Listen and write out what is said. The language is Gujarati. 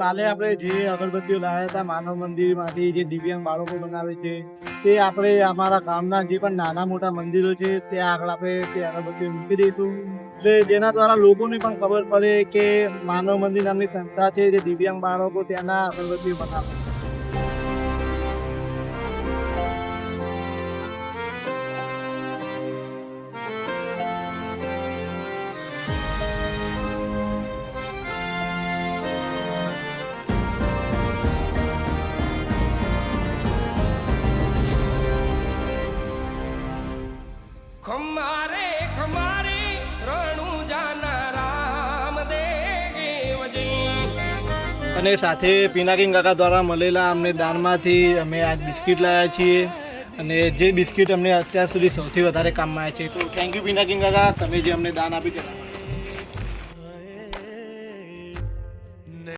કાલે આપણે જે અગરબત્તીઓ લાવ્યા હતા માનવ મંદિરમાંથી જે દિવ્યાંગ બાળકો બનાવે છે તે આપણે અમારા ગામના જે પણ નાના મોટા મંદિરો છે ત્યાં આગળ આપણે તે અગરબત્તીઓ મૂકી દઈશું એટલે જેના દ્વારા લોકોને પણ ખબર પડે કે માનવ મંદિર નામની સંસ્થા છે જે દિવ્યાંગ બાળકો ત્યાંના અગરબત્તીઓ બનાવે. खमारे खमारे रणु जाना राम देवजी. અને સાથે પિનાકિંગ કાકા દ્વારા મળેલા અમને દાનમાંથી અમે આજ બિસ્કિટ લાવ્યા છીએ અને જે બિસ્કિટ અમને અત્યાર સુધી સૌથી વધારે કામમાં આવ્યા છે. તો થેન્ક યુ પિનાકિંગ કાકા, તમે જે અમને દાન આપ્યું છે.